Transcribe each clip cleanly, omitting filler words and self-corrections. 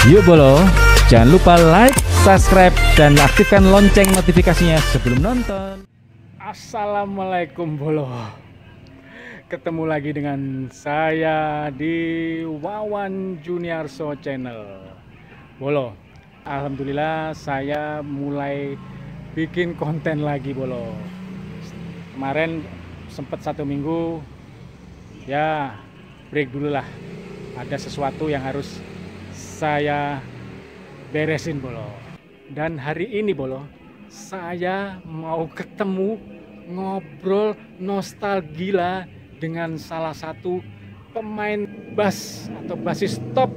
Yuk Bolo, jangan lupa like, subscribe, dan aktifkan lonceng notifikasinya sebelum nonton. Assalamualaikum Bolo. Ketemu lagi dengan saya di Wawan Juniarso Channel. Bolo, alhamdulillah saya mulai bikin konten lagi Bolo. Kemarin sempat 1 minggu, ya break dulu lah. Ada sesuatu yang harus saya beresin Bolo. Dan hari ini Bolo, saya mau ketemu, ngobrol nostalgia dengan salah satu pemain bass atau bassis top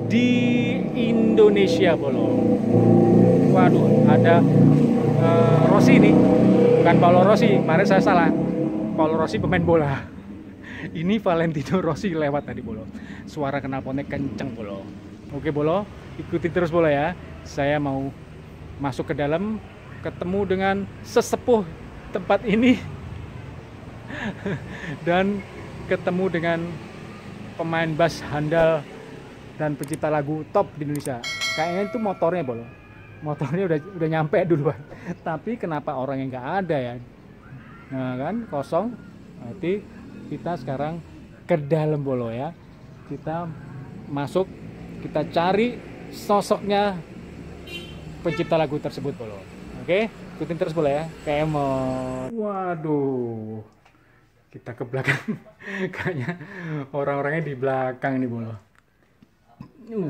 di Indonesia Bolo. Waduh, ada Rossi ini, bukan Paolo Rossi, kemarin saya salah. Paolo Rossi pemain bola. Ini Valentino Rossi lewat tadi Bolo. Suara knalpotnya kenceng Bolo. Oke Bolo, ikuti terus Bolo ya. Saya mau masuk ke dalam, ketemu dengan sesepuh tempat ini dan ketemu dengan pemain bass handal dan pencipta lagu top di Indonesia. Kayaknya itu motornya Bolo. Motornya udah nyampe duluan. Tapi kenapa orangnya nggak ada ya? Nah kan kosong. Berarti kita sekarang ke dalam Bolo ya. Kita masuk, kita cari sosoknya pencipta lagu tersebut Bolo. Oke, ikutin terus Bolo ya. Kemon. Waduh. Kita ke belakang. Kayaknya orang-orangnya di belakang nih Bolo.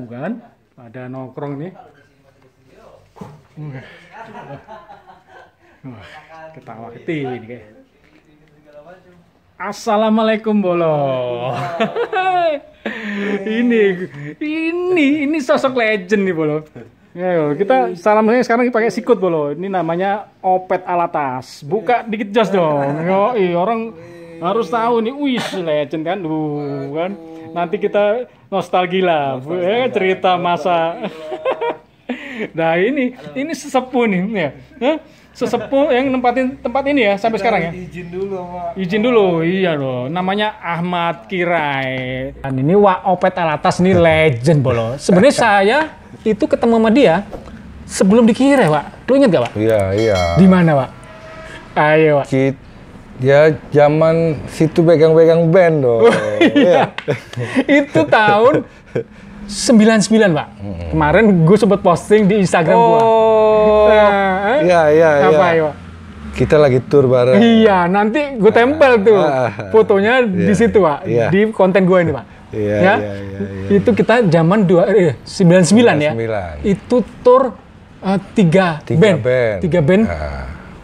Kan? Ada nongkrong nih. Ketawa ketiwi nih kayak. Assalamualaikum Bolo. ini sosok legend nih Bolo. Ayo, kita salamnya sekarang pakai sikut Bolo. Ini namanya Opet Alatas. Buka dikit jos dong. Yoi, orang harus tahu nih. Wih, legend kan. Kan. Nanti kita nostalgia cerita masa. Nah, ini sesepuh nih ya. Sesepuh yang nempatin tempat ini ya sampai sekarang ya. Izin dulu, iya loh. Namanya Ahmad Kirai. Dan ini Opet Alatas ini legend Bolo. Sebenarnya saya itu ketemu sama dia sebelum di Kirai, Pak. Lu inget gak, Pak? Iya. Di mana, Pak? Ayo, Pak. Ya zaman situ pegang-pegang band dong. Iya. Itu tahun 99 Pak. Kemarin gue sempat posting di Instagram gua. Iya. Apa ya Pak? Kita lagi tur bareng. Iya, nanti gue tempel tuh fotonya di situ Pak. Di konten gue ini Pak. Iya. Itu kita zaman 99 ya. Itu tur 3 band. 3 band.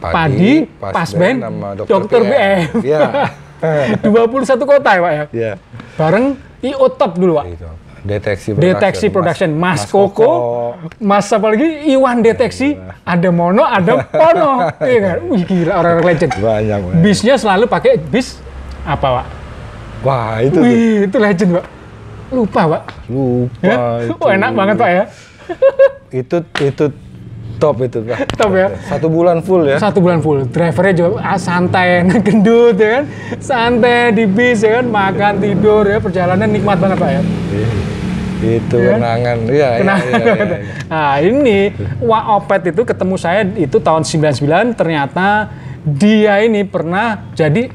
Padi, Pas Band, Dokter PM. Iya. 21 kota ya Pak ya. Iya. Bareng IO Top dulu Pak. Deteksi Production, Mas Koko, Mas apa lagi, Iwan Deteksi, ada Mono, ada Pono. Iya kan? Wih gila, orang legend. Banyak. Bisnya selalu pakai bis apa Pak? Wah itu. Wih, itu legend Pak. Lupa Pak. Ya? Oh enak banget Pak ya. itu top itu Pak. Top ya. 1 bulan full ya. 1 bulan full. Drivernya juga santai, gendut ya kan. Santai di bis ya kan, makan tidur ya, perjalanan nikmat banget Pak ya. Itu kenangan. Iya. Nah, ini Opet itu ketemu saya itu tahun 99, ternyata dia ini pernah jadi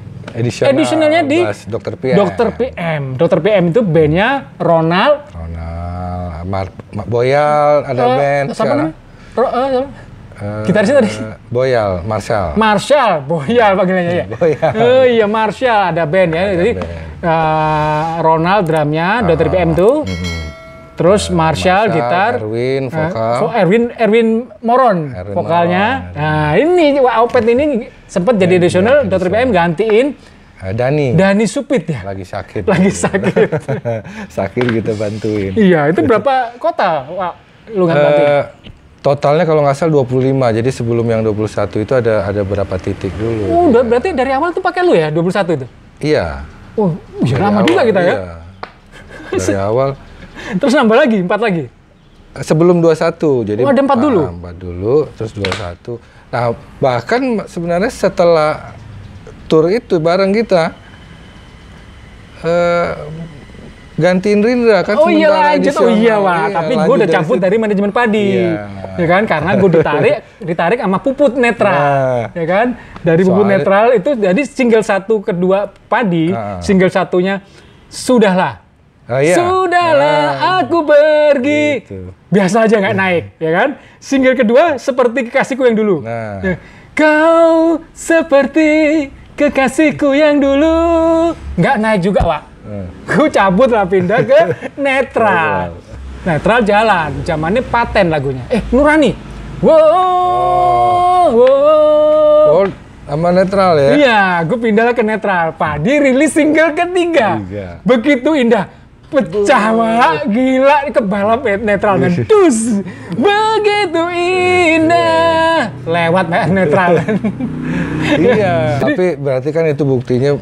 additionalnya di Dokter PM. Dokter PM itu bandnya Ronald, Boyal, ada band. Siapa namanya? Gitarisnya tadi? Marshall, Boyal panggilannya ya. Iya Marshall, ada band ya. Jadi Ronald drumnya, Dokter PM tuh. Terus Marshall gitar, Erwin vokal, Erwin Moron vokalnya. Nah ini Opet ini sempat jadi additional, Dokter PM gantiin Dani Supit ya. Lagi sakit. Sakit kita bantuin. Iya, itu berapa kota lu bantuin? Totalnya kalau nggak salah 25. Jadi sebelum yang 21 itu ada berapa titik dulu. Udah berarti dari awal tuh pakai lu ya 21 itu? Iya. Oh, lama juga kita ya. Dari awal. Terus nambah lagi, 4 lagi? Sebelum 21, jadi ada 4 dulu? 4 dulu, terus 21. Nah, bahkan sebenarnya setelah tur itu bareng kita, gantiin Rindra kan. Oh iya lanjut, oh iya Wak. Tapi gue udah cabut dari manajemen padi, ya kan? Karena gue ditarik sama Puput Netral, ya kan? Dari Puput Netral itu jadi single 1 kedua padi, single satunya Sudahlah. Sudahlah aku pergi. Gitu. Biasa aja nggak naik, ya kan? Single kedua Seperti Kekasihku yang dulu. Ya. Kau seperti kekasihku yang dulu. Nggak naik juga, Wak. Gue cabut lah pindah ke Netral. Netral jalan. Zamannya Paten lagunya. Nurani. Oh, sama Netral ya? Iya, gue pindah ke Netral. Padi rilis single ketiga. Begitu indah. Pecah Wak, gila kebalap Netral dan dus. Begitu indah. Lewat Netral. Iya, tapi berarti kan itu buktinya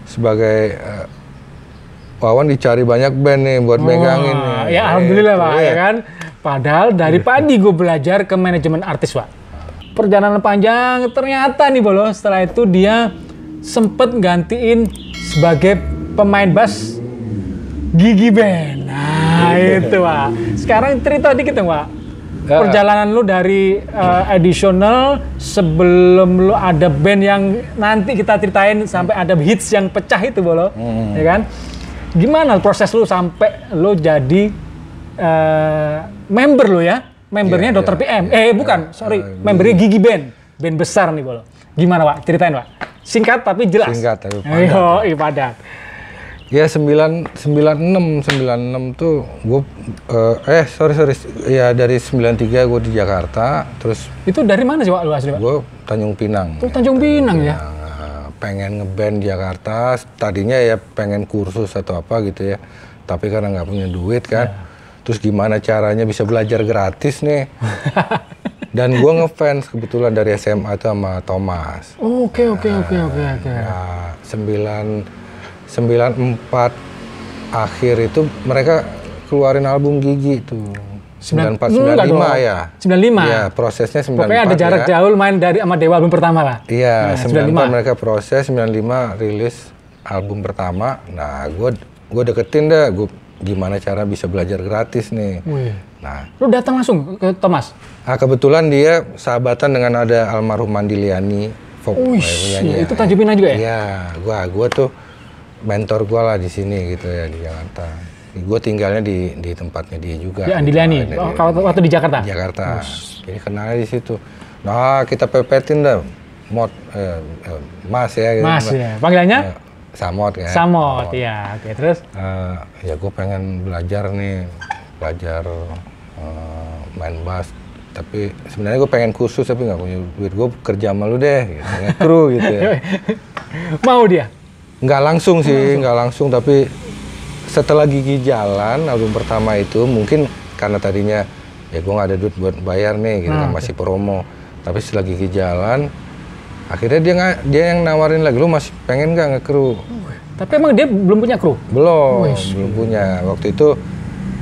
sebagai Wawan dicari banyak band nih buat megangin nih. Ya alhamdulillah Pak, ya kan. Padahal dari padi gue belajar ke manajemen artis Pak. Perjalanan panjang ternyata nih Bolo, setelah itu dia sempet gantiin sebagai pemain bass Gigi Band. Nah itu Pak. Sekarang cerita dikit dong Pak. Perjalanan lu dari additional sebelum lu ada band yang nanti kita ceritain sampai ada hits yang pecah itu Bolo, ya kan? Gimana proses lu sampai lu jadi member lu ya? Membernya Dr. PM. Bukan, sorry, membernya Gigi Band, band besar nih Bolo. Gimana Pak? Ceritain Pak. Singkat tapi jelas. Singkat tapi padat. Padat. Ya 96 tuh gue sorry ya dari 93 gue di Jakarta terus. Itu dari mana sih Pak lu asli Pak? Gue Tanjung Pinang. Oh Tanjung Pinang ya? Pengen ngeband di Jakarta, tadinya ya pengen kursus atau apa gitu ya, tapi karena nggak punya duit kan, terus gimana caranya bisa belajar gratis nih. Dan gue ngefans kebetulan dari SMA itu sama Thomas. Oke. Nah, 94 akhir itu mereka keluarin album Gigi tuh. 94 95 ya. 95. Iya, prosesnya 94. Pokoknya ada jarak jauh main dari sama Dewa album pertama lah. Iya, 94 mereka proses, 95 rilis album pertama. Nah, gue deketin dah, gimana cara bisa belajar gratis nih. Nah, lu datang langsung ke Thomas? Kebetulan dia sahabatan dengan ada almarhum Mandiliani. Itu Tanjung Pinang juga ya? Iya, gue tuh mentor gue lah di sini gitu ya di Jakarta. Gue tinggalnya di tempatnya dia juga. Ya Andiliani. Waktu di Jakarta. Di Jakarta. Jadi kenalnya di situ. Nah kita pepetin dah, Mas ya. Mas ya. Panggilannya? Samot kan. Samot ya. Oke terus? Ya gue pengen belajar main bass. Tapi sebenarnya gue pengen kursus tapi nggak punya duit. Gue kerja sama lu deh, gitu. Kru gitu ya. Mau dia? Nggak langsung sih, nggak langsung, tapi setelah Gigi jalan, album pertama itu mungkin karena tadinya ya gue nggak ada duit buat bayar nih, gitu kan masih promo. Tapi setelah Gigi jalan, akhirnya dia yang nawarin lagi, lu masih pengen nggak nge-kru? Tapi emang dia belum punya kru? Belum punya. Waktu itu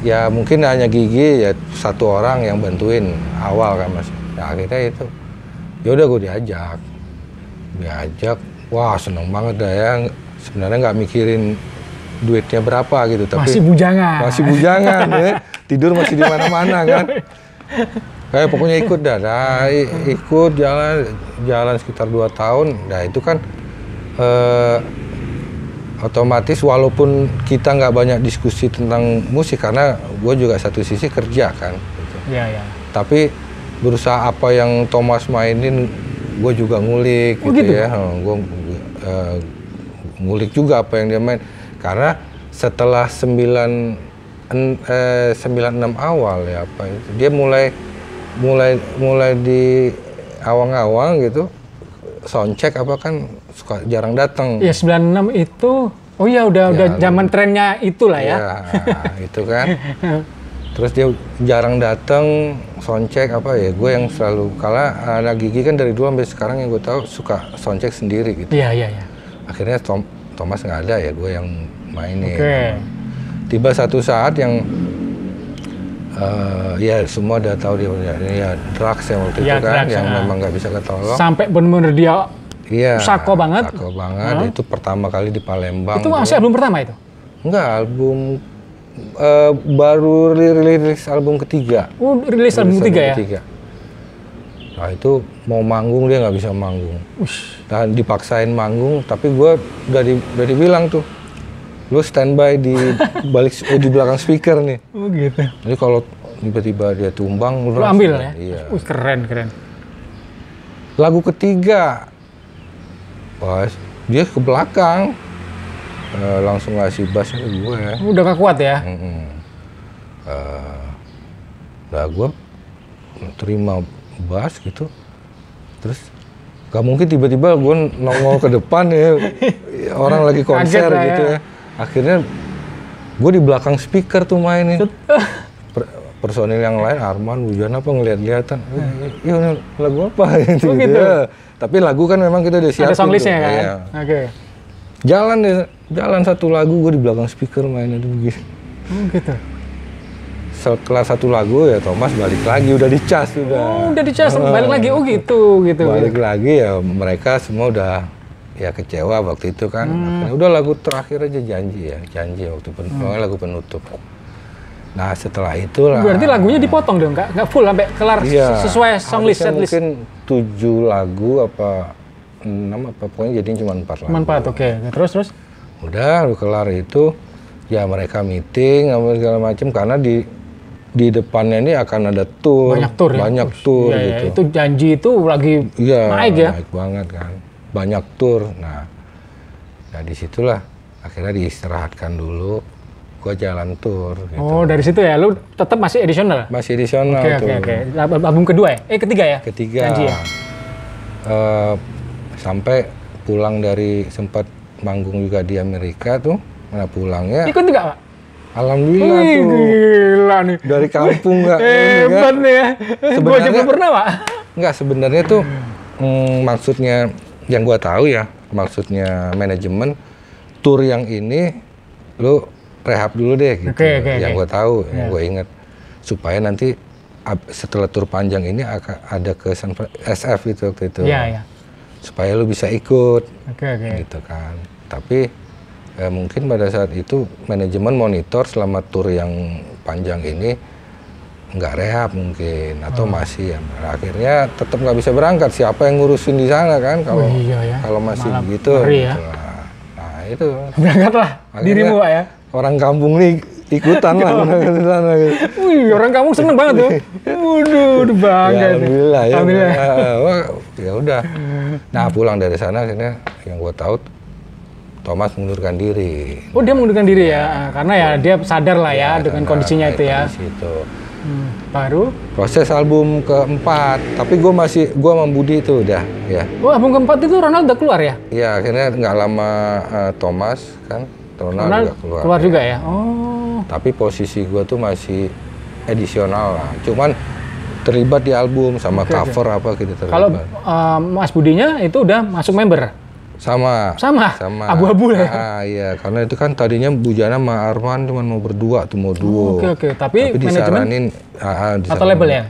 ya mungkin hanya Gigi ya satu orang yang bantuin awal kan mas. Ya, akhirnya itu, ya udah gue diajak, wah seneng banget dah ya. Sebenarnya nggak mikirin duitnya berapa gitu, tapi masih bujangan ya. Tidur masih di mana-mana kan. Kayak pokoknya ikut dah. Ikut jalan sekitar 2 tahun. Nah itu kan otomatis walaupun kita nggak banyak diskusi tentang musik karena gue juga satu sisi kerja kan. Gitu. Iya. Tapi berusaha apa yang Thomas mainin, gue juga ngulik gitu ya. Gue ngulik juga apa yang dia main. Karena setelah 96 awal ya apa itu dia mulai di awang-awang gitu soundcheck apa kan suka jarang datang. Ya 96 itu udah zaman trennya itulah ya. Itu kan. Terus dia jarang datang soundcheck apa ya, gue yang selalu anak Gigi kan dari dulu sampai sekarang yang gue tahu suka soundcheck sendiri gitu. Iya. Akhirnya Thomas nggak ada ya, gue yang mainin. Tiba satu saat yang ya semua udah tahu dia ya drugs yang waktu itu kan yang memang nggak bisa ketolong. Sampai benar-benar dia sako banget. Itu pertama kali di Palembang. Itu masih album pertama itu? Enggak, album baru rilis album ketiga. Oh, rilis album ketiga ya? Nah itu mau manggung dia nggak bisa manggung. Dan dipaksain manggung, tapi gue udah dibilang tuh, lu standby di di belakang speaker nih. Oh gitu. Jadi kalau tiba-tiba dia tumbang, lu ambil ya? Iya. Keren. Lagu ketiga, pas dia ke belakang, langsung ngasih bass ke gue ya. Udah gak kuat ya? Nah gue terima bass gitu, terus gak mungkin tiba-tiba gue nongol ke depan ya, orang lagi konser gitu ya. Akhirnya gue di belakang speaker tuh mainin. Personil yang lain, Arman, Bujana apa ngeliat-liatan, ini lagu apa gitu. Ya. Tapi lagu kan memang kita udah siapin. Ada songlistnya kan? Ya. Oke. Jalan satu lagu gue di belakang speaker main itu begitu. Gitu. Setelah satu lagu ya Thomas balik lagi, udah dicas udah. Oh, udah dicas balik lagi. Oh gitu. Balik lagi ya, mereka semua udah ya kecewa waktu itu kan. Akhirnya, udah lagu terakhir aja janji waktu lagu penutup. Nah setelah itulah. Berarti lagunya dipotong dong, nggak full sampai kelar sesuai songlist setlist. Mungkin 7 lagu apa 6 apa pokoknya jadi cuma 4 lagu. 4, oke. Terus? Udah kelar itu ya mereka meeting segala macam karena di depannya ini akan ada tour. Banyak tour ya, gitu. Ya, itu janji itu lagi naik ya. Naik banget kan. Banyak tour. Nah disitulah akhirnya diistirahatkan dulu. Gua jalan tour gitu. Oh, dari situ ya, lu tetap masih edisional? Masih edisional tuh. Oke. Album kedua ya? Ketiga ya? Ketiga. Janji ya? Sampai pulang dari sempat manggung juga di Amerika tuh. Mana pulangnya? Ikut juga, Pak? Alhamdulillah tuh. Gila nih. Dari kampung nggak? Hebat nih ya. Gua juga pernah, Pak. Enggak, sebenarnya tuh maksudnya yang gua tahu ya, maksudnya manajemen tour yang ini lu rehab dulu deh gitu. Yang gue tahu, yang gue inget, supaya nanti setelah tur panjang ini akan ada ke SF itu waktu itu. Iya. Supaya lu bisa ikut. Oke. Gitu kan. Tapi mungkin pada saat itu manajemen monitor selama tur yang panjang ini nggak rehab mungkin atau masih ya. Akhirnya tetap nggak bisa berangkat. Siapa yang ngurusin di sana kan kalau kalau masih begitu. Ya. Nah itu. Berangkatlah dirimu, Pak ya. Orang kampung nih ikutan lah ke sana gitu. Wih, orang kampung seneng banget tuh. Waduh, bangga. Ya, alhamdulillah ya. Alhamdulillah. Ya udah. Nah, pulang dari sana akhirnya yang gue tahu Thomas mengundurkan diri. Oh, dia mengundurkan diri ya. Karena ya dia sadar lah ya dengan kondisinya itu ya. Itu. Baru proses album keempat, tapi gue sama Budi itu udah ya. Oh, album keempat itu Ronald udah keluar ya? Iya, akhirnya nggak lama Thomas kan. Ronald juga keluar juga ya. Oh. Tapi posisi gue tuh masih edisional lah. Cuman terlibat di album sama cover apa gitu terlibat. Kalau Mas Budinya itu udah masuk member? Sama. Abu-abu lah. Iya, karena itu kan tadinya Bujana sama Arman cuma mau berdua tuh, mau duo. Oke. Tapi disaranin atau label ya?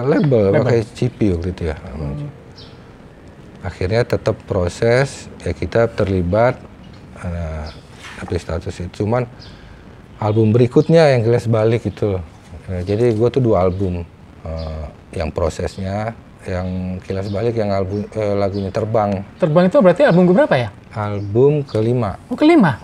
Label pakai CP waktu itu ya. Akhirnya tetap proses ya, kita terlibat. Tapi status itu cuman album berikutnya yang Kilas Balik itu. Jadi gue tuh 2 album, yang prosesnya, yang Kilas Balik, yang album lagunya Terbang. Terbang itu berarti album berapa ya? Album kelima. Oh, kelima.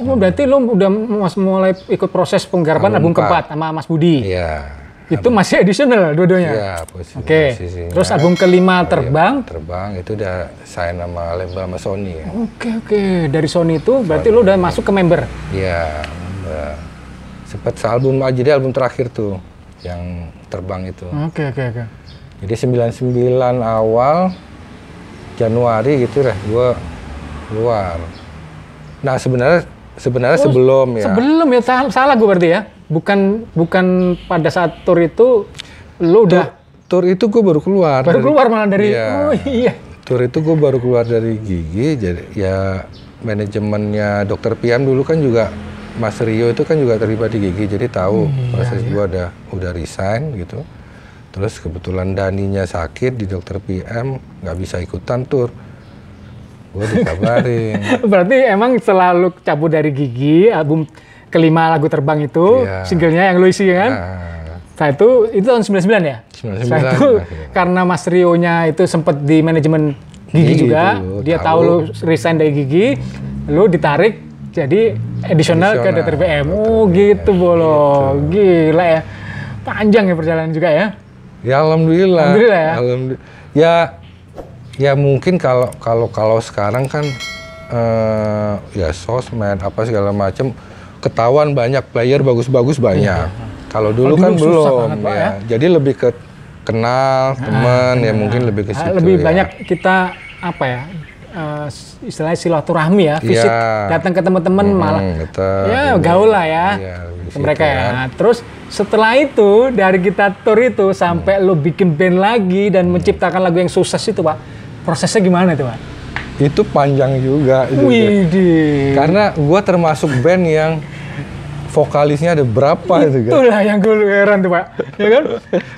Oh, berarti lo udah mulai ikut proses penggarapan album keempat sama Mas Budi. Iya. Itu masih edisional dua-duanya? Iya, Oke. Terus album kelima Terbang? Terbang itu udah sign sama label sama Sony ya. Oke. Dari Sony itu berarti lo udah masuk ke member? Iya. Sempet sealbum aja, jadi album terakhir tuh yang Terbang itu. Oke. Jadi 99 awal Januari gitu lah gue keluar. Nah sebenarnya sebelum ya. Sebelum ya, salah gue berarti ya. Bukan pada saat tour itu lu udah. Tour itu gue baru keluar. Baru keluar malah dari. Iya. Oh iya. Tour itu gue baru keluar dari Gigi, jadi ya manajemennya Dr. Piam dulu kan juga, Mas Rio itu kan juga terlibat di Gigi, jadi tahu proses gue udah resign gitu. Terus kebetulan Daninya sakit di Dr. PM, nggak bisa ikutan tour. Gue dikabarin. Berarti emang selalu cabut dari Gigi, album kelima Lagu Terbang itu, Iya. singlenya yang lu isi kan? Nah itu tahun 99 ya? 99. Setelah itu karena Mas Rio-nya itu sempat di manajemen Gigi juga, itu, dia tahu lu resign dari Gigi, lu ditarik jadi additional ke DTRBM. Oh gitu Bolo, gila ya. Panjang ya perjalanan juga ya? Ya alhamdulillah. Alhamdulillah ya? Ya mungkin kalau sekarang kan ya sosmed apa segala macam ketahuan banyak player bagus-bagus banyak. Kalau dulu kan belum banget, Pak, ya. Jadi lebih ke kenal teman ya mungkin lebih ke situ. Lebih ya. banyak kita apa ya? Istilahnya silaturahmi ya, visit datang ke teman-teman malah ya gaul lah ya ke mereka ya. Nah, terus setelah itu dari kita tour itu sampai lo bikin band lagi dan menciptakan lagu yang sukses itu Pak, prosesnya gimana itu Pak? Itu panjang juga itu. Widih. Karena gua termasuk band yang vokalisnya ada berapa itu kan? Itulah yang gue heran tuh Pak, ya kan?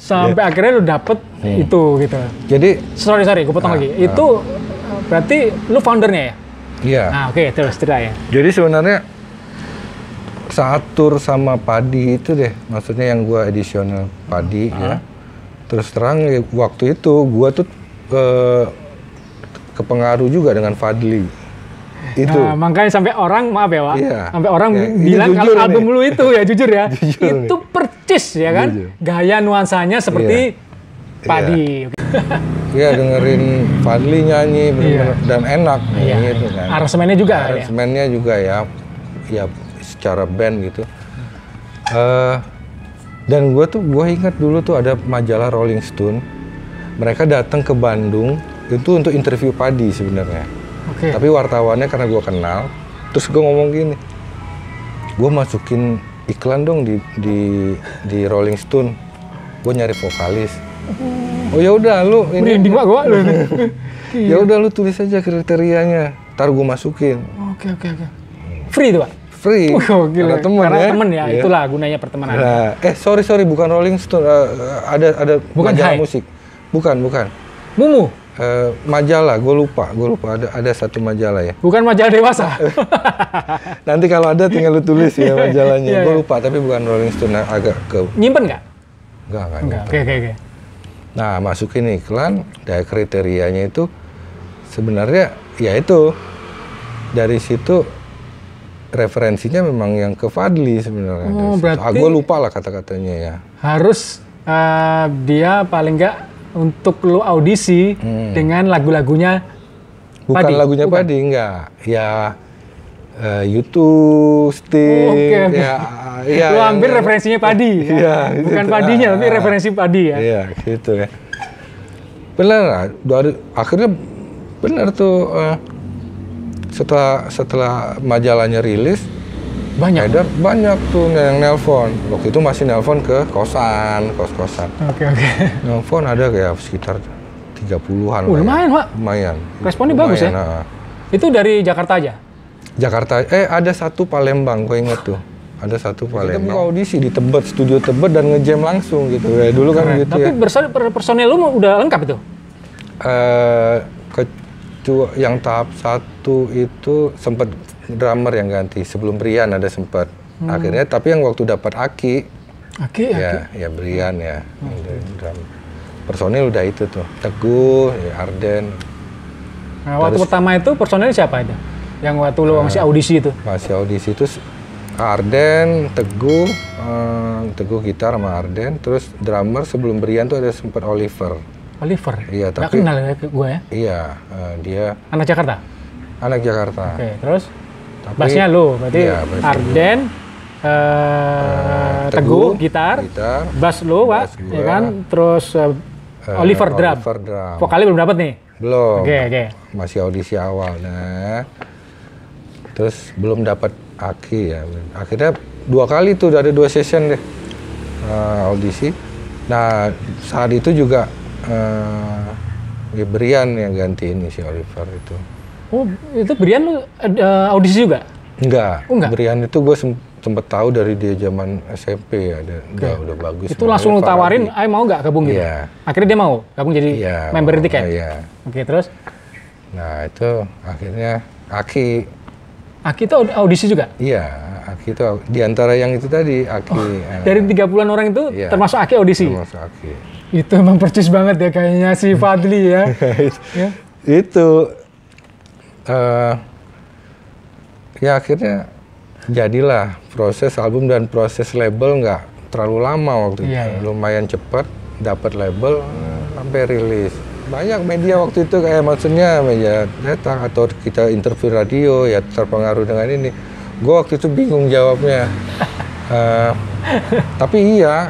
Sampai akhirnya lo dapet itu gitu. Jadi sorry gue potong lagi. Itu berarti lu foundernya ya? iya. Nah oke, terus cerita ya. Jadi sebenarnya saat tur sama Padi itu deh, maksudnya yang gua edisional Padi ya. Terus terang ya, waktu itu gua tuh kepengaruh juga dengan Fadli. Itu. Nah, makanya sampai orang maaf ya Pak, sampai orang ya, bilang kalau album nih. lu itu ya jujur ya, Jujur itu percis ya kan, gaya nuansanya seperti Padi. Iya dengerin Fadli nyanyi bener-bener dan enak gitu kan. Aransemennya juga Aransemennya juga ya secara band gitu. Dan gue ingat dulu tuh ada majalah Rolling Stone. Mereka datang ke Bandung itu untuk interview Padi sebenarnya. Tapi wartawannya karena gue kenal, terus gue ngomong gini, gue masukin iklan dong di Rolling Stone. Gue nyari vokalis. Oh ya udah lu ini. Ya udah lu tulis aja kriterianya, ntar gue masukin. Oke. Free tuh Pak? Free. Gila. Karena temen ya, Iya. itulah gunanya pertemanan. Nah, sorry bukan Rolling Stone, ada Bukan majalah Hai. musik. Bukan. Mumu? Majalah, gue lupa ada satu majalah ya. Bukan majalah dewasa? Nanti kalau ada tinggal lu tulis ya majalahnya. Iya, Gue lupa, tapi bukan Rolling Stone, agak ke. Nyimpen nggak? Enggak. Oke. Nah, masukin iklan, dari kriterianya itu sebenarnya ya itu dari situ referensinya memang yang ke Fadli sebenarnya. Oh, berarti gue lupa lah kata-katanya ya. Harus dia paling nggak untuk lu audisi dengan lagu-lagunya Bukan Padi. lagunya Padi, enggak. Ya YouTube, Sting, Oke. ya. Lu ambil referensinya Padi. Iya. Bukan gitu. Padinya, tapi referensi Padi ya. Iya, gitu ya. Benar lah, akhirnya benar tuh setelah majalahnya rilis, banyak tuh yang nelpon. Waktu itu masih nelpon ke kos-kosan. Oke. Nelpon ada kayak sekitar 30-an. Lumayan, Pak. Lumayan. Responnya bagus ya? Itu dari Jakarta aja? Jakarta, ada satu Palembang, gue inget tuh. Ada satu Palembang. Kita audisi di Tebet, studio Tebet dan ngejam langsung gitu. Ya, dulu kan gitu tapi ya. Tapi personel lu udah lengkap itu? Yang tahap 1 itu sempat drummer yang ganti. Sebelum Brian ada sempat. Akhirnya, tapi yang waktu dapat Aki. Ya Brian ya. Personil udah itu tuh. Teguh, ya Arden. Nah, waktu pertama itu personelnya siapa itu? Yang waktu lu masih audisi itu? Masih audisi itu Arden, Teguh gitar sama Arden, terus drummer sebelum Brian tuh ada sempat Oliver. Iya, tapi nggak kenal ya gue ya? Iya, dia anak Jakarta. Oke, terus bassnya lu, berarti iya, Arden, Teguh gitar, bass lu, Pak, ya kan? Terus Oliver drum. Vokalnya belum dapat nih? Belum. Oke. Masih audisi awal. Nah, terus belum dapat Aki ya. Akhirnya 2 kali tuh, ada 2 session deh audisi. Nah, saat itu juga Brian yang gantiin si Oliver itu. Oh, itu Brian lu audisi juga? Enggak. Oh, enggak. Brian itu gue sempet tahu dari dia zaman SMP ya, udah bagus. Itu langsung lu tawarin, "Ayo mau nggak gabung gitu?" Iya. Akhirnya dia mau gabung jadi member Tiket. Iya. Oke, terus? Nah itu akhirnya Aki. Aki itu audisi juga? Iya, Aki itu diantara yang itu tadi Aki. Dari 30-an orang itu iya, termasuk Aki audisi? Termasuk Aki. Itu emang percis banget ya kayaknya si Fadli ya. Ya. Itu ya akhirnya jadilah proses album dan proses label nggak terlalu lama waktu itu. Iya. Lumayan cepat dapat label sampai rilis. Banyak media waktu itu kayak maksudnya media datang atau kita interview radio ya terpengaruh dengan ini. Gue waktu itu bingung jawabnya. Tapi iya.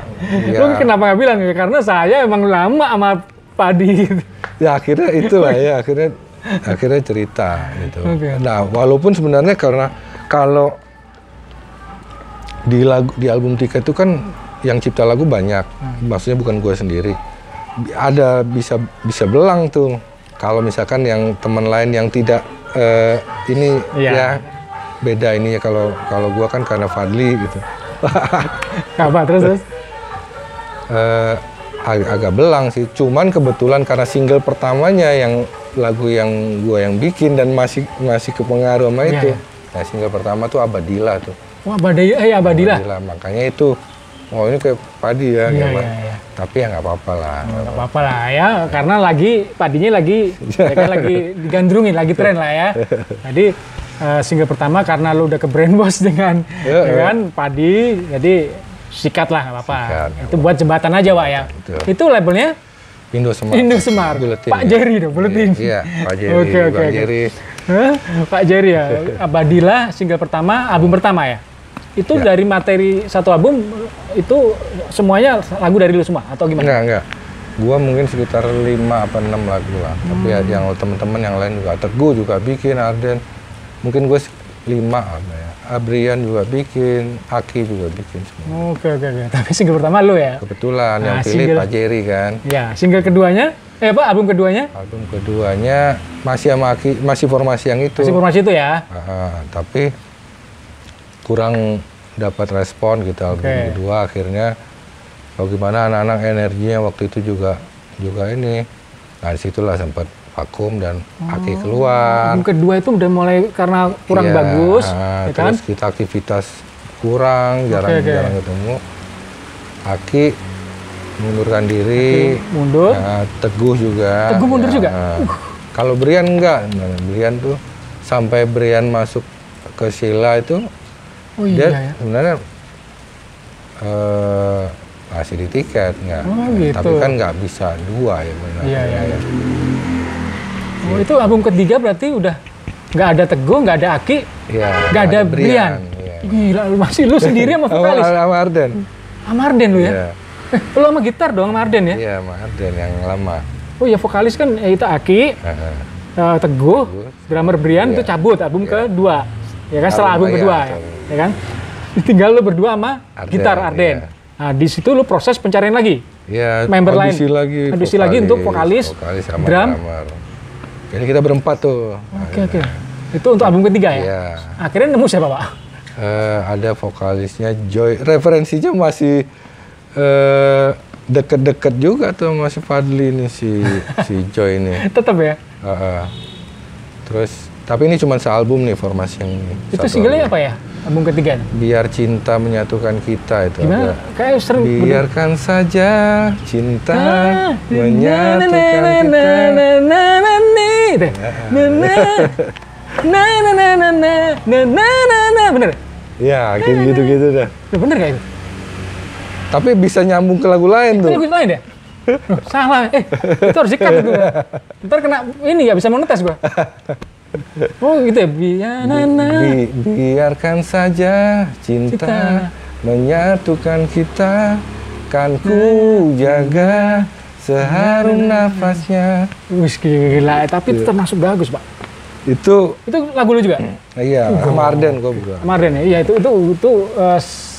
Lu kenapa nggak bilang ya? Karena saya emang lama sama Padi gitu. Ya akhirnya itulah ya akhirnya cerita gitu. Okay. Nah walaupun sebenarnya karena kalau di album Tika itu kan yang cipta lagu banyak, maksudnya bukan gue sendiri. Ada bisa belang tuh kalau misalkan yang teman lain yang tidak ini ya beda ini ya kalau gue kan karena Fadli gitu. Apa terus? Agak belang sih. Cuman kebetulan karena single pertamanya yang lagu yang gue yang bikin dan masih kepengaruh sama itu. Nah single pertama tuh Abadilah tuh. Wah Abadilah. Abadilah. Makanya itu. Oh ini kayak Padi ya, iya. Tapi ya nggak apa-apa lah. Nggak apa-apa lah ya, karena Padinya lagi digandrungin, lagi tren lah ya. Jadi single pertama karena lu udah ke brainwash dengan Padi, jadi sikat lah nggak apa-apa. Itu buat jembatan aja Pak ya. Betul. Itu labelnya Indosemar. Pak Jerry dong, Buletin. Iya, Pak Jerry. Oke. Jerry. Pak Jerry ya. Abadilah single pertama, album pertama ya. Itu dari materi satu album itu semuanya lagu dari lu semua atau gimana? Enggak. Gua mungkin sekitar 5 apa 6 lagu lah. Tapi yang teman-teman yang lain juga, Teguh juga bikin, Arden. Mungkin gue 5 apa ya. Abrian juga bikin, Aki juga bikin semua. Oke. Tapi single pertama lu ya? Kebetulan yang pilih Pak Jerry kan. Ya, single keduanya? Album keduanya? Album keduanya masih sama Aki, masih formasi yang itu. Masih formasi itu ya? Tapi kurang dapat respon gitu album kedua, akhirnya bagaimana anak-anak energinya waktu itu juga ini. Nah disitulah sempat vakum dan Aki keluar. Album kedua itu udah mulai karena kurang bagus, ya kan? Terus kita aktivitas kurang, jarang ketemu. Aki mundurkan diri. Mundur. Teguh juga. Teguh mundur juga? Kalau Brian enggak. Nah, Brian tuh sampai Brian masuk ke Sheila itu dia sebenarnya masih di tiket nggak, gitu. Tapi kan nggak bisa 2 ya benar. Iya. Oh itu album ketiga berarti udah nggak ada Teguh, nggak ada Aki, nggak ada Brian. Gila, masih lu sendiri sama vokalis? Sama Arden. Sama Arden lu ya? Lu sama gitar dong sama Arden ya? Iya sama Arden yang lama. Oh ya vokalis kan itu Aki, Teguh, drummer Brian itu cabut album kedua. Ya kan setelah album kedua ya kan? Tinggal lu berdua sama gitar Arden. Nah di situ lu proses pencarian lagi. Iya. Member lain. Audisi lagi untuk vokalis sama drum. Jadi kita berempat tuh. Oke. Itu untuk album ketiga ya? Iya. Akhirnya nemu siapa Pak? Ada vokalisnya Joy. Referensinya masih deket-deket juga tuh masih Fadli nih si Joy ini. Tetap ya? Terus tapi ini cuma sealbum nih formasi yang ini. Itu singlenya apa ya? Album ketiga? Biar Cinta Menyatukan Kita itu. Gimana? Kayak sering. Biarkan saja cinta menyatukan kita. Bener? Ya, kayak gitu-gitu dah. Bener gak itu? Tapi bisa nyambung ke lagu lain tuh. Lagu lain ya? Salah. Itu harus dikat itu. Ntar kena ini ya bisa monetes gua. Oh gitu ya. Biarkan saja cinta menyatukan kita, kan ku jaga seharum nafasnya. Wih gila, tapi itu termasuk bagus Pak. Itu lagu lu juga? Iya, sama Arden kok juga. Sama Arden ya, iya itu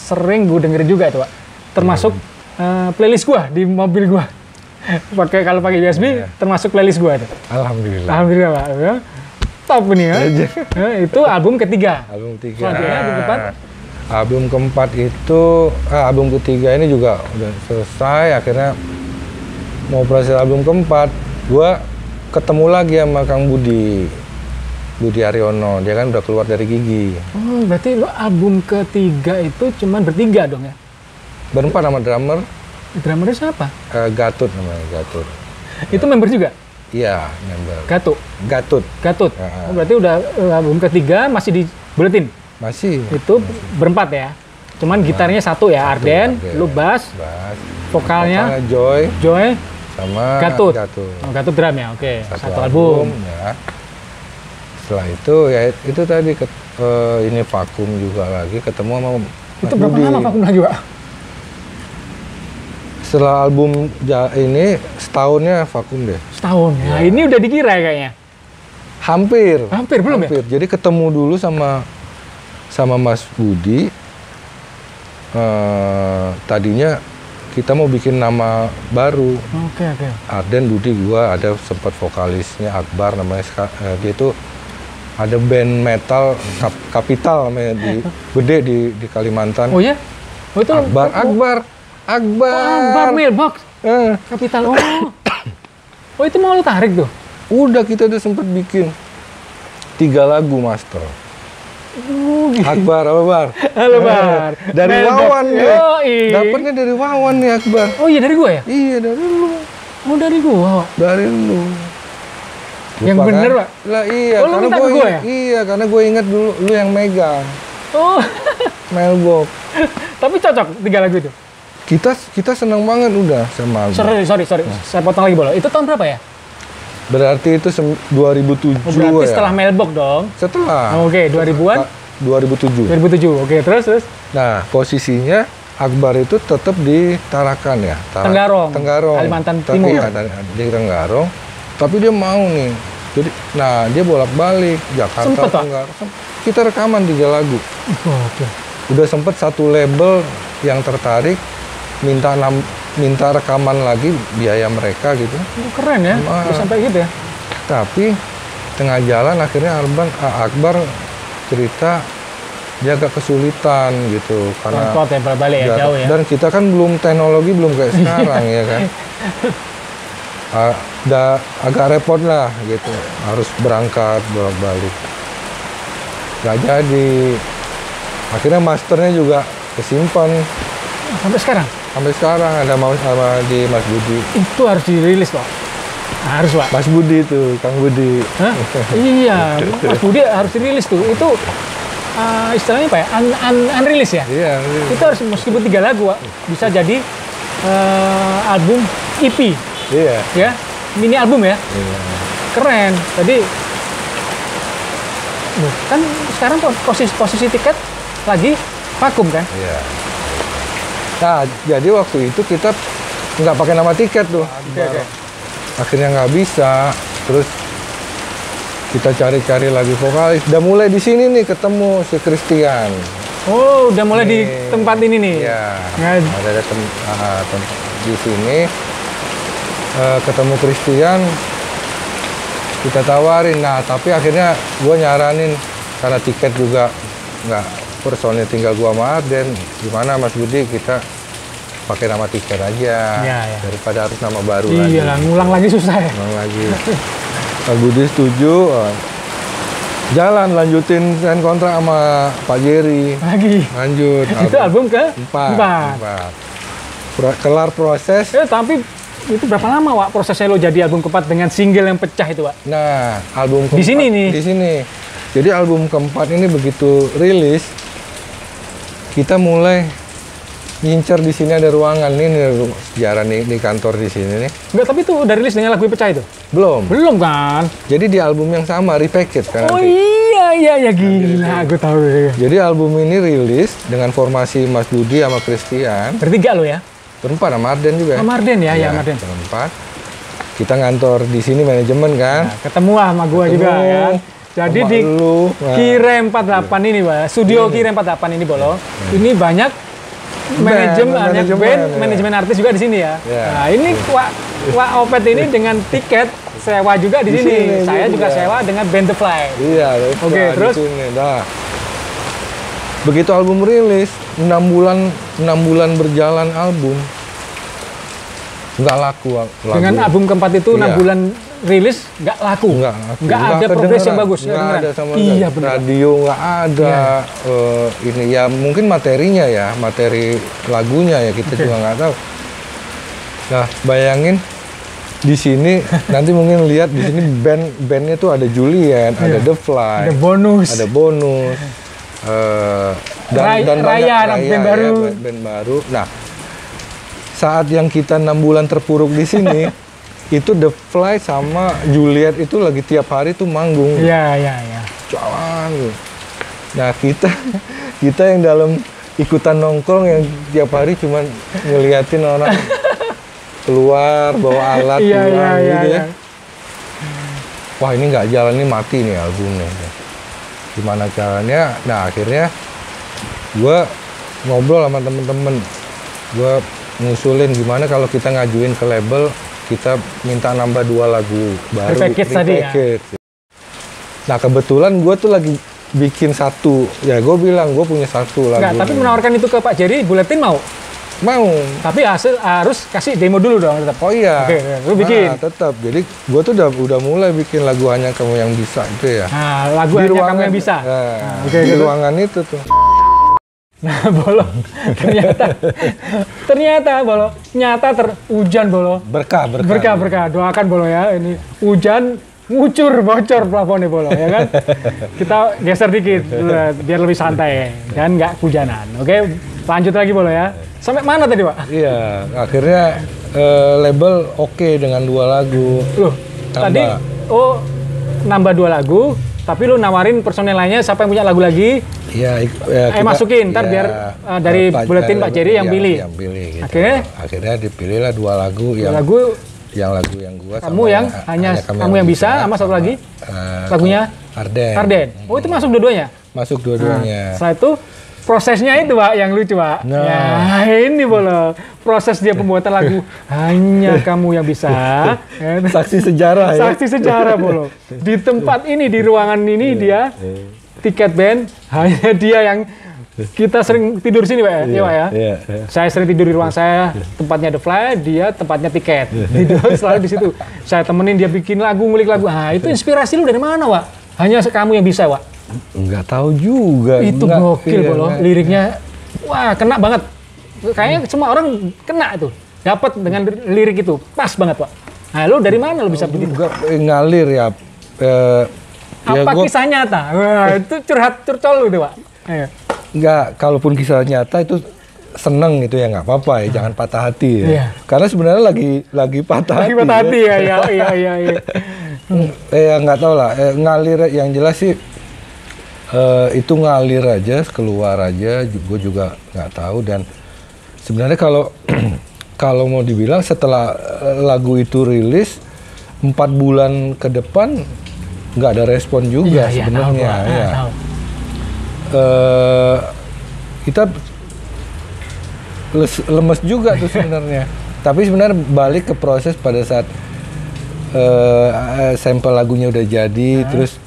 sering gue dengerin juga itu Pak. Termasuk playlist gua di mobil gua. Kalau pakai USB termasuk playlist gua itu. Alhamdulillah Pak. Ya. Top nih ya. Itu album ketiga. Album ketiga. Selanjutnya album keempat. Album keempat itu, album ketiga ini juga udah selesai. Akhirnya mau proses album keempat, gua ketemu lagi sama Kang Budi Aryono. Dia kan udah keluar dari Gigi. Oh, berarti lo album ketiga itu cuman bertiga dong ya? Berempat sama drummer. Drummernya siapa? Gatut namanya, Gatut. Itu member juga? Iya, member. Gatut. Oh, berarti udah album ketiga masih di buletin? Masih. Itu berempat ya? Cuman gitarnya satu ya, Arden, lu bass, vokalnya Joy, sama Gatut. Gatut. Oh, Gatut drum ya, oke. Satu album. Ya. Setelah itu ya itu tadi ini vakum juga lagi, ketemu sama Mas Itu berapa Budi. lama vakum lagi, Pak? Setelah album ini setahunnya vakum deh. Setahun. Nah, ini udah dikira ya kayaknya. Hampir belum ya? Jadi ketemu dulu sama Mas Budi. Tadinya kita mau bikin nama baru. Oke. Arden, Budi, gua ada sempat vokalisnya Akbar namanya. Dia itu ada band metal Kapital namanya gede di Kalimantan. Oh ya? Oh itu Akbar Mailbox. Kapital. Oh itu mau lu tarik tuh? Udah kita udah sempat bikin 3 lagu master. Gitu. Akbar, apa Bar? Halo Bar. Dari Mailbox. Wawan nih. Yoi. Dapatnya dari Wawan nih Akbar. Oh iya dari gua ya? Iya dari lu. Oh dari gua. Dari lu. Yang Lupa, bener kan? Pak? Lah iya, Oh, lu minta ke gua ya? Iya, karena gue ingat dulu lu yang megang Oh. Mailbox. Tapi cocok 3 lagu itu. Kita seneng banget udah sama Akbar. Sorry. Saya potong lagi boleh. Itu tahun berapa ya? Berarti itu 2007 Oh, berarti ya. setelah Mailbox dong. Setelah. Oh, oke, 2000-an? 2007. 2007. Oke, terus. Nah, posisinya Akbar itu tetap di Tarakan ya. Tenggarong. Kalimantan Timur. Iya, di Tenggarong. Tapi dia mau nih. Jadi, dia bolak-balik Jakarta, Sempet, Pak? Tenggarong. Kita rekaman 3 lagu. Oke. Udah sempet satu label yang tertarik minta rekaman lagi biaya mereka gitu. Keren ya, bisa sampai gitu ya. Tapi tengah jalan akhirnya Akbar cerita dia agak kesulitan gitu karena Kuat ya, balik ya, jauh ya. Dan kita kan teknologi belum kayak sekarang ya kan. Udah agak repot lah gitu, harus berangkat bolak-balik. Gak jadi. Akhirnya masternya juga kesimpan. Sampai sekarang? Sampai sekarang ada sama di Mas Budi. Itu harus dirilis Pak. Harus Pak. Mas Budi itu, Kang Budi. Hah? Iya, Mas Budi harus dirilis tuh. Itu istilahnya apa ya? Unrilis ya? Iya. Itu harus meskipun 3 lagu Pak, bisa jadi album EP. Iya. Ya, mini album ya. Iya. Keren. Tadi kan sekarang posisi tiket lagi vakum kan? Iya. Nah, jadi waktu itu kita nggak pakai nama tiket tuh. Oke. Akhirnya nggak bisa. Terus kita cari-cari lagi vokalis. Udah mulai di sini nih ketemu si Christian. Oh, udah mulai di tempat ini nih. Iya. Nah, Ada di sini ketemu Christian. Kita tawarin. Nah, tapi akhirnya gue nyaranin karena tiket juga nggak personil tinggal gua sama Arden, gimana Mas Budi kita pakai nama tiket aja ya. daripada harus nama baru lagi. Iya lah, ngulang lagi susah ya. Ngulang lagi. Mas Budi setuju, jalan lanjutin sign kontrak sama Pak Jerry. Lagi. Lanjut. Itu album ke 4. Kelar proses. Tapi itu berapa lama Wak prosesnya lo jadi album keempat dengan single yang pecah itu Wak? Nah, album keempat di sini nih. Di sini. Jadi album keempat ini begitu rilis, kita mulai ngincer di sini ada ruangan nih sejarah nih di kantor di sini nih. Enggak, tapi itu udah rilis dengan lagu pecah itu? Belum. Belum kan? Jadi di album yang sama repackage kan. Oh nanti. iya gila, aku tahu. Jadi album ini rilis dengan formasi Mas Budi sama Christian. Bertiga lo ya? Berempat sama Arden juga. Sama Arden ya, Arden. Berempat. Kita ngantor di sini manajemen kan. Nah, ketemu lah sama gua juga kan. Jadi di Kire 48 ini, Pak. Studio Kire 48 ini, Bolo. Ini banyak manajemen artis juga di sini ya. Nah, ini Wak Opet ini dengan tiket sewa juga di sini. Saya juga sewa dengan Band The Fly. Iya, oke, terus nah. Begitu album rilis, 6 bulan berjalan album. Nggak laku. Dengan album keempat itu 6 bulan rilis nggak laku, nggak ada progres yang bagus. Nggak ada sama iya, bener. Radio nggak ada. Ini ya mungkin materinya ya, materi lagunya ya kita juga nggak tahu. Nah bayangin di sini nanti mungkin lihat di sini bandnya tuh ada Julian, ada The Fly, ada bonus, dan Raya, band baru. Ya, band baru. Nah saat yang kita 6 bulan terpuruk di sini itu The Fly sama Juliet itu lagi tiap hari tuh manggung. Iya. Jalan. Nah kita yang dalam ikutan nongkrong yang tiap hari cuman ngeliatin orang keluar bawa alat pulang gitu ya. Wah ini nggak jalan, ini mati nih albumnya. Gimana caranya? Nah akhirnya gue ngobrol sama temen-temen, gue ngusulin gimana kalau kita ngajuin ke label, kita minta nambah 2 lagu baru. Repackage tadi ya. Nah kebetulan gue tuh lagi bikin 1, ya gue bilang gue punya 1 lagu. Nggak, tapi menawarkan itu ke Pak Jerry, Buletin mau? Mau. Tapi harus kasih demo dulu dong tetap. Oh iya. Oke, lu bikin. Nah, tetap. Jadi gue tuh udah mulai bikin lagu Hanya Kamu Yang Bisa itu ya. Nah, lagu Hanya Kamu Yang Bisa. Nah, di ruangan itu tuh. Nah, Bolo. ternyata Bolo, hujan Bolo. Berkah. Doakan Bolo ya, ini hujan bocor plafonnya Bolo ya kan. Kita geser dikit biar lebih santai dan nggak hujanan. Oke, lanjut lagi Bolo ya. Sampai mana tadi Pak? Iya, akhirnya label oke dengan 2 lagu. Loh, tadi nambah 2 lagu, tapi lu nawarin personel lainnya siapa yang punya lagu lagi? Iya, masukin ntar biar dari Buletin Pak Jerry yang pilih. Yang pilih gitu. Akhirnya dipilihlah 2 lagu yang gua kamu yang hanya kamu yang bisa sama satu lagi lagunya Arden. Oh itu masuk dua-duanya? Masuk dua-duanya. Setelah itu prosesnya itu Pak yang lucu Pak. Nah ini Bolo, proses dia pembuatan lagu Hanya Kamu Yang Bisa. Saksi sejarah ya. Saksi sejarah Bolo. Di tempat ini, di ruangan ini dia tiket band hanya dia yang kita sering tidur sini Pak ya. Iya. Saya sering tidur di ruang saya, tempatnya The Fly, dia tempatnya tiket. Tidur selalu di situ. Saya temenin dia bikin lagu, ngulik lagu. Ah itu inspirasi lu dari mana Pak? Hanya Kamu Yang Bisa Pak. Nggak tahu juga. Itu gokil Bolo, liriknya wah kena banget. Kayaknya semua orang kena itu, dapat dengan lirik itu, pas banget Pak. Nah lu dari mana lu bisa begitu? Ngalir ya. Apa kisah nyata? Wah itu curcol lu itu Pak. Ayo. Enggak, kalaupun kisah nyata itu seneng gitu ya nggak apa-apa ya, jangan patah hati ya. Iya. Karena sebenarnya lagi patah hati. Lagi patah hati ya. Ya nggak tahu lah, ngalir yang jelas sih. Itu ngalir aja, keluar aja, gue juga nggak tahu. Dan sebenarnya kalau mau dibilang setelah lagu itu rilis 4 bulan ke depan nggak ada respon juga sebenarnya. Kita lemes juga tuh sebenarnya. Tapi sebenarnya balik ke proses pada saat sampel lagunya udah jadi, terus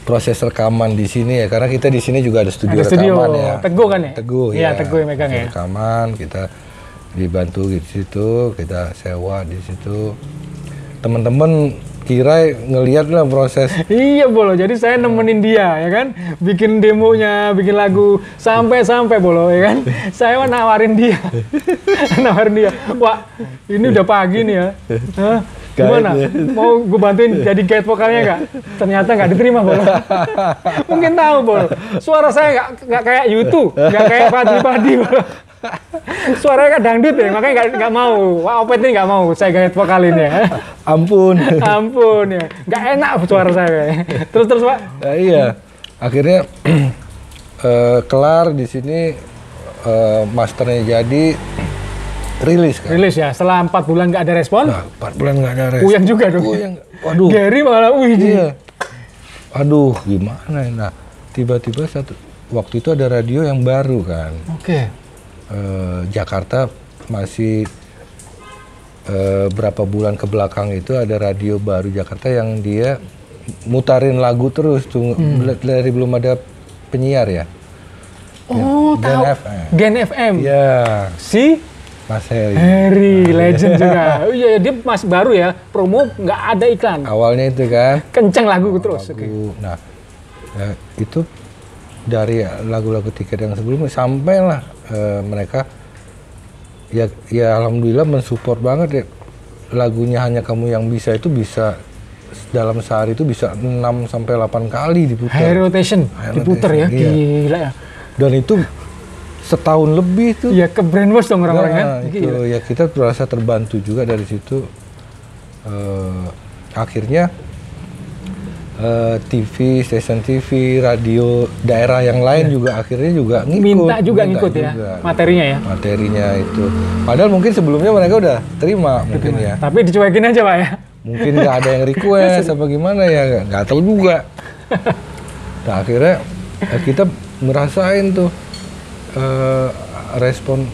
proses rekaman di sini ya, karena kita di sini juga ada studio rekaman ya. Teguh kan ya? Teguh ya. Teguh yang megang ya. Rekaman kita dibantu di situ, kita sewa di situ. Teman-teman kira ngelihat lah proses. Iya Bolo, jadi saya nemenin dia ya kan, bikin demonya, bikin lagu sampai Bolo ya kan. Saya nawarin dia, Wah ini udah pagi nih ya. Gimana? Mau gue bantuin jadi guide vokalnya nggak? Ternyata nggak diterima Bolo. Mungkin tahu Bolo, suara saya nggak kayak YouTube, nggak kayak Padi Bolo. Suaranya kan dangdut ya, makanya nggak mau. Wah Opet ini nggak mau saya guide vokalin ya. Ampun ya, nggak enak suara saya. Terus Pak? Iya, akhirnya kelar di sini, masternya jadi. Rilis ya, setelah 4 bulan nggak ada respon? Nah, 4 bulan nggak ada respon. Uyang juga dong. Waduh. Gary malah iya. Aduh, gimana ya? Nah, tiba-tiba waktu itu ada radio yang baru kan. Oke. Jakarta masih berapa bulan ke belakang itu ada radio baru Jakarta yang dia mutarin lagu terus tuh dari belum ada penyiar ya. Oh, tahu. Gen FM. Ya. Si Mas Heri. Heri, legend juga. Oh iya, dia masih baru ya, promo nggak ada iklan. Awalnya itu kan. Kenceng lagu terus. Lagu. Nah, itu dari lagu-lagu tiket yang sebelumnya sampailah mereka ya alhamdulillah mensupport banget ya. Lagunya Hanya Kamu Yang Bisa itu bisa dalam sehari itu bisa 6 sampai 8 kali diputar. High rotation diputar ya, iya. Gila ya. Dan itu setahun lebih tuh. Ya ke brainwash dong orang-orang kan. Itu ya kita merasa terbantu juga dari situ. Akhirnya TV, stasiun TV, radio daerah yang lain juga akhirnya juga ngikut. Ya materinya ya. Materinya itu. Padahal mungkin sebelumnya mereka udah terima mungkin ya. Tapi dicuekin aja Pak ya. Mungkin nggak ada yang request apa gimana ya, nggak tahu juga. Nah akhirnya kita ngerasain tuh respon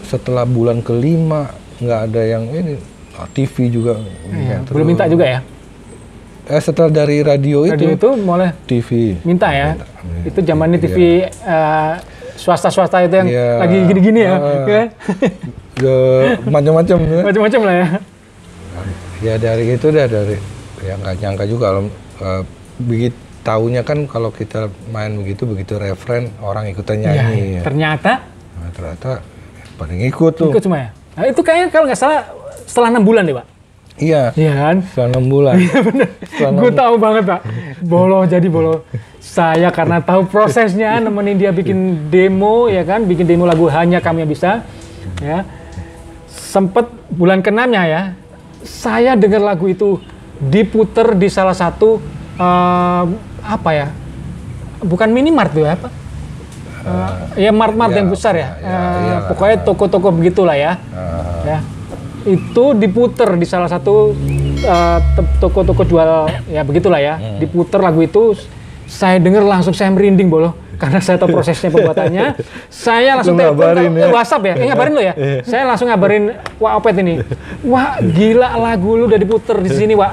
setelah bulan kelima nggak ada yang ini. TV juga. Belum minta juga ya? Setelah dari radio itu mulai TV minta ya. Itu zamannya TV swasta-swasta itu yang lagi gini-gini ya. Macam-macam ya. Macam-macam lah ya. Ya dari itu dari ya nggak nyangka juga begitu taunya kan kalau kita main begitu referen orang ikutan nyanyi. Ya. Ternyata pada ngikut tuh. Ikut semua ya. Nah, itu kayaknya kalau nggak salah setelah 6 bulan deh Pak. Iya kan? Setelah 6 bulan. Iya bener. Gue tahu banget Pak. Bolo. Saya karena tahu prosesnya nemenin dia bikin demo ya kan, bikin demo lagu Hanya Kamu Yang Bisa. Ya. Sempet bulan ke-6-nya ya. Saya dengar lagu itu diputer di salah satu apa ya? Bukan minimart tuh ya apa? Ya mart-mart yang besar ya. Pokoknya toko-toko begitulah ya. Ya. Itu diputer di salah satu toko-toko jual ya begitulah ya. Diputer lagu itu, saya dengar langsung saya merinding Bolo karena saya tahu prosesnya pembuatannya. Saya langsung telepon WhatsApp ya, ngabarin lo ya. Saya langsung ngabarin Wak Opet ini. Wah gila lagu lu udah diputer di sini Wak.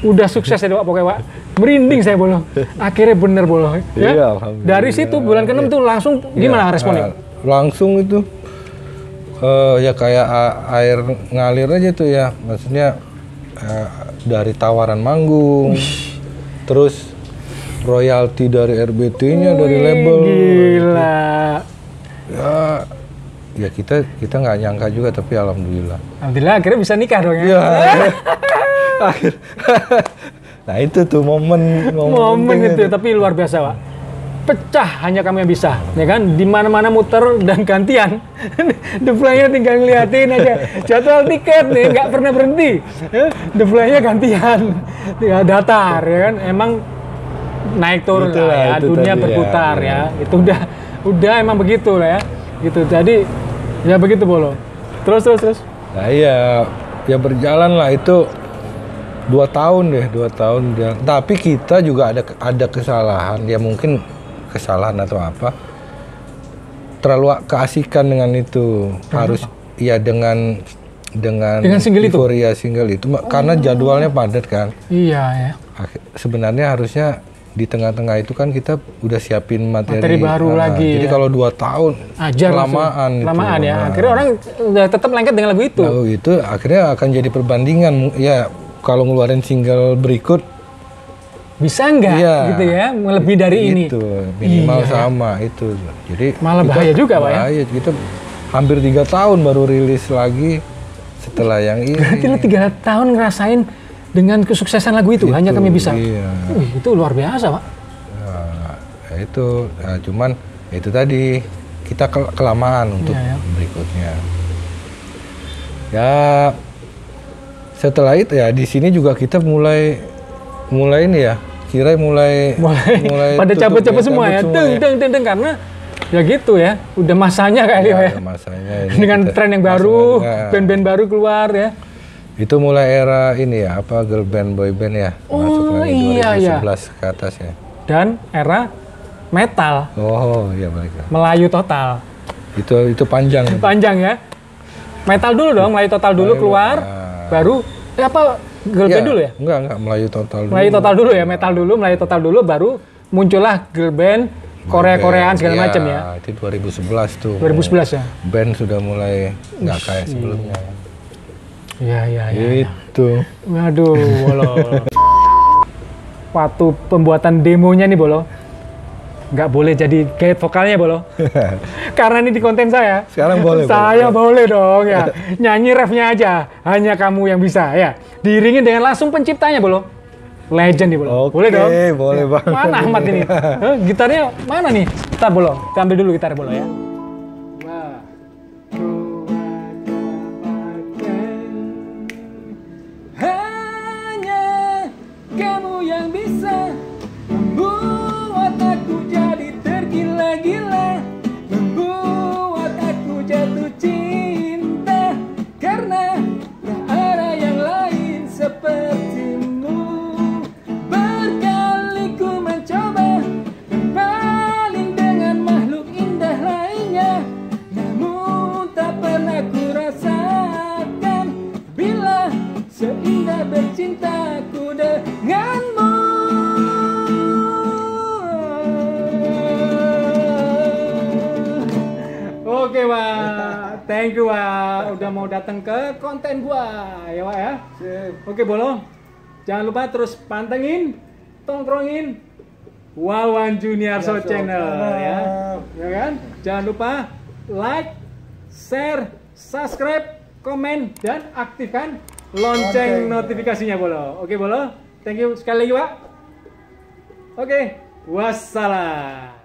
Udah sukses ya Wak pokoknya Wak. Merinding saya Bolo. Akhirnya bener Bolo. Ya? Iya, dari situ bulan ke-6 tuh langsung gimana responnya? Langsung itu. Ya kayak air ngalir aja tuh ya, maksudnya dari tawaran manggung, terus royalti dari RBT-nya dari label. Gila. Ya kita nggak nyangka juga tapi alhamdulillah. Alhamdulillah akhirnya bisa nikah dong ya. Ya. Nah itu tuh momen itu tapi luar biasa Pak. Pecah Hanya Kamu Yang Bisa, ya kan? Di mana-mana muter dan gantian. The Fly-nya tinggal ngeliatin aja. Jadwal tiket nih, nggak pernah berhenti. The Fly-nya gantian, tinggal datar, ya kan? Emang naik turun lah ya, dunia berputar ya. Itu udah emang begitu lah ya. Gitu. Jadi ya begitu Bolo. Terus. Nah iya, ya berjalan lah itu 2 tahun deh, 2 tahun. Tapi kita juga ada kesalahan, ya mungkin kesalahan atau apa, terlalu keasikan dengan itu. Harus ya dengan single single itu karena jadwalnya padat kan. Iya ya. Sebenarnya harusnya di tengah-tengah itu kan kita udah siapin materi baru lagi. Jadi kalau 2 tahun kelamaan ya. Akhirnya orang udah tetap lengket dengan lagu itu. Lagu itu akhirnya akan jadi perbandingan ya, kalau ngeluarin single berikut bisa nggak gitu ya, lebih dari ini itu minimal sama itu. Jadi malah bahaya juga Pak ya. Bahaya, kita hampir 3 tahun baru rilis lagi setelah yang ini. Berarti lu 3 tahun ngerasain dengan kesuksesan lagu itu Hanya Kami Bisa. Iya. Itu luar biasa Pak. Ya itu cuman itu tadi kita kelamaan untuk berikutnya. Ya setelah itu ya di sini juga kita mulai ini ya, mulai pada cabut-cabut semua ya, deng karena ya gitu ya, udah masanya kali ya. Masanya ini dengan tren yang baru, band-band baru keluar ya. Itu mulai era ini ya, apa girl band, boy band ya, masuk lagi 2011 ke atas ya. Dan era metal. Oh iya baiklah. Melayu total. Itu panjang. Panjang ya. Metal dulu dong, Melayu total dulu keluar, baru apa? Girl band dulu ya? Enggak, Melayu total dulu. Melayu total dulu ya, metal dulu, Melayu total dulu, baru muncullah girl band, Korea-Koreaan segala macam ya. Itu 2011 tuh. 2011 ya. Band sudah mulai nggak kayak sebelumnya. Iya. Itu. Waduh, Bolo. Waktu pembuatan demonya nih, Bolo, nggak boleh jadi guide vokalnya, Bolo. Karena ini di konten saya. Sekarang boleh. Saya boleh dong ya. Nyanyi refnya aja. Hanya kamu yang bisa ya. Diiringin dengan langsung penciptanya, Bolo. Legend nih, Bolo. Boleh dong? Boleh ya. Bang. Mana Ahmad ini? Gitarnya mana nih? Gitar, Bolo. Kita ambil dulu gitar, Bolo ya. Wah. Hanya kamu yang bisa membuat aku jadi tergila-gila, membuat aku jatuh cinta, karena tak ada yang lain sepertimu. Berkali ku mencoba berpaling dengan makhluk indah lainnya, namun tak pernah ku rasakan bila seindah bercintaku denganmu. Oke, Wak. Thank you, Wak. Udah mau datang ke konten gua, ya, Wak ya. Oke, Bolo. Jangan lupa terus pantengin, tongkrongin Wawan Juniarso Channel ya. Ya kan? Jangan lupa like, share, subscribe, komen, dan aktifkan lonceng notifikasinya, Bolo. Oke, Bolo. Thank you sekali lagi, Wak. Oke. Wassalam.